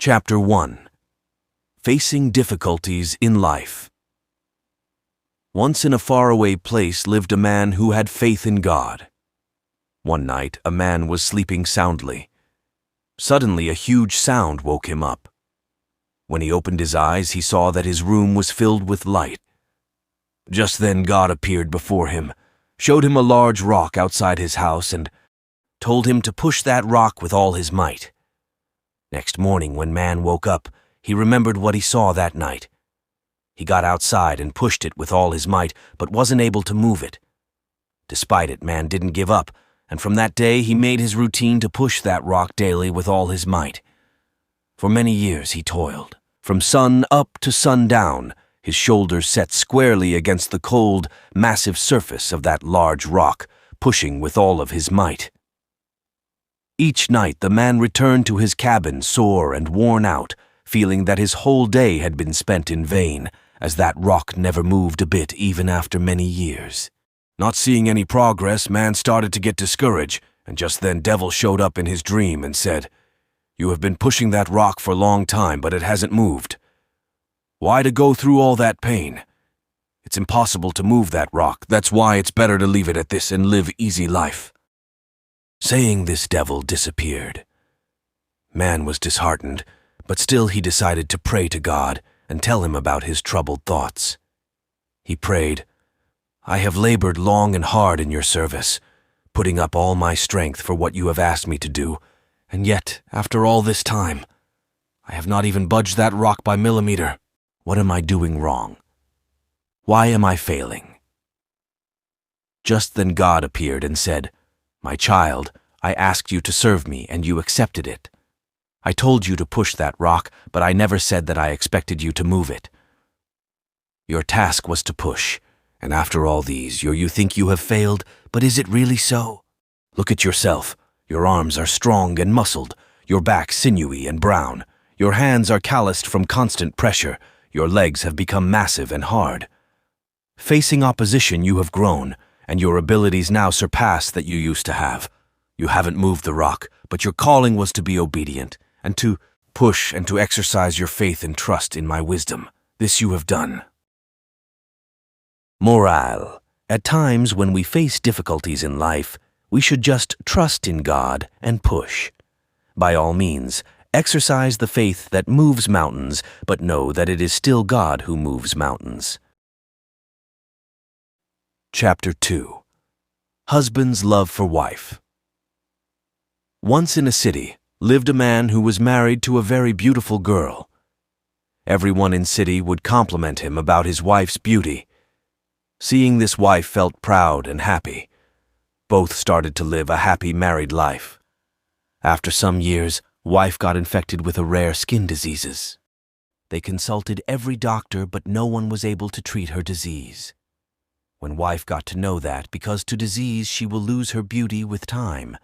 Chapter 1. Facing Difficulties in Life. Once in a faraway place lived a man who had faith in God. One night, a man was sleeping soundly. Suddenly, a huge sound woke him up. When he opened his eyes, he saw that his room was filled with light. Just then God appeared before him, showed him a large rock outside his house, and told him to push that rock with all his might. Next morning, when man woke up, he remembered what he saw that night. He got outside and pushed it with all his might, but wasn't able to move it. Despite it, man didn't give up, and from that day he made his routine to push that rock daily with all his might. For many years he toiled. From sun up to sundown, his shoulders set squarely against the cold, massive surface of that large rock, pushing with all of his might. Each night the man returned to his cabin sore and worn out, feeling that his whole day had been spent in vain, as that rock never moved a bit even after many years. Not seeing any progress, man started to get discouraged, and just then Devil showed up in his dream and said, "You have been pushing that rock for a long time, but it hasn't moved. Why to go through all that pain? It's impossible to move that rock. That's why it's better to leave it at this and live easy life." Saying this, Devil disappeared. Man was disheartened, but still he decided to pray to God and tell him about his troubled thoughts. He prayed, "I have labored long and hard in your service, putting up all my strength for what you have asked me to do, and yet, after all this time, I have not even budged that rock by millimeter. What am I doing wrong? Why am I failing?" Just then God appeared and said, "My child, I asked you to serve me, and you accepted it. I told you to push that rock, but I never said that I expected you to move it. Your task was to push, and after all these, you think you have failed, but is it really so? Look at yourself. Your arms are strong and muscled, your back sinewy and brown, your hands are calloused from constant pressure, your legs have become massive and hard. Facing opposition, you have grown, and your abilities now surpass that you used to have. You haven't moved the rock, but your calling was to be obedient, and to push and to exercise your faith and trust in my wisdom. This you have done." Morale. At times when we face difficulties in life, we should just trust in God and push. By all means, exercise the faith that moves mountains, but know that it is still God who moves mountains. Chapter 2. Husband's Love for Wife. Once in a city lived a man who was married to a very beautiful girl. Everyone in city would compliment him about his wife's beauty. Seeing this, wife felt proud and happy. Both started to live a happy married life. After some years, wife got infected with a rare skin diseases. They consulted every doctor, but no one was able to treat her disease. When wife got to know that, because to disease she will lose her beauty with time,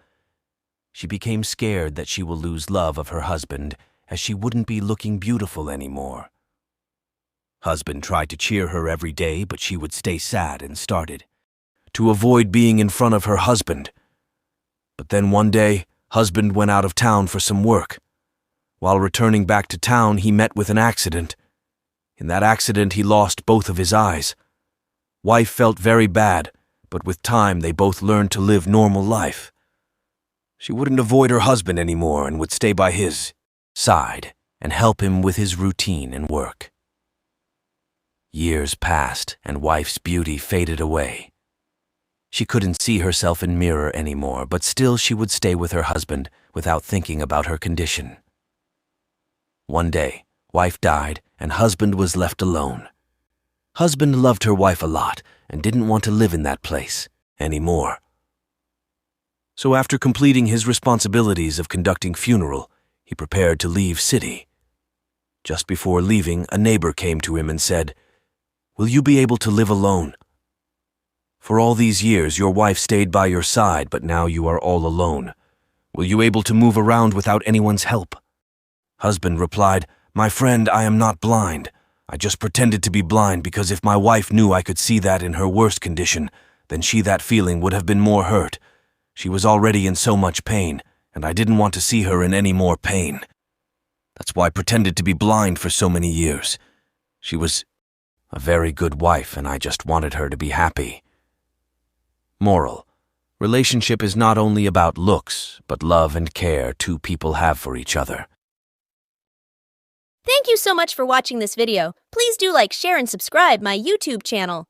she became scared that she will lose love of her husband, as she wouldn't be looking beautiful anymore. Husband tried to cheer her every day, but she would stay sad and started to avoid being in front of her husband. But then one day, husband went out of town for some work. While returning back to town, he met with an accident. In that accident, he lost both of his eyes. Wife felt very bad, but with time they both learned to live normal life. She wouldn't avoid her husband anymore and would stay by his side and help him with his routine and work. Years passed and wife's beauty faded away. She couldn't see herself in mirror anymore, but still she would stay with her husband without thinking about her condition. One day, wife died and husband was left alone. Husband loved her wife a lot and didn't want to live in that place anymore. So after completing his responsibilities of conducting funeral, he prepared to leave city. Just before leaving, a neighbor came to him and said, "Will you be able to live alone? For all these years your wife stayed by your side, but now you are all alone. Will you be able to move around without anyone's help?" Husband replied, "My friend, I am not blind. I just pretended to be blind because if my wife knew I could see that in her worst condition, then that feeling would have been more hurt. She was already in so much pain, and I didn't want to see her in any more pain." That's why I pretended to be blind for so many years. She was a very good wife, and I just wanted her to be happy. Moral: relationship is not only about looks, but love and care two people have for each other. Thank you so much for watching this video. Please do like, share, and subscribe my YouTube channel.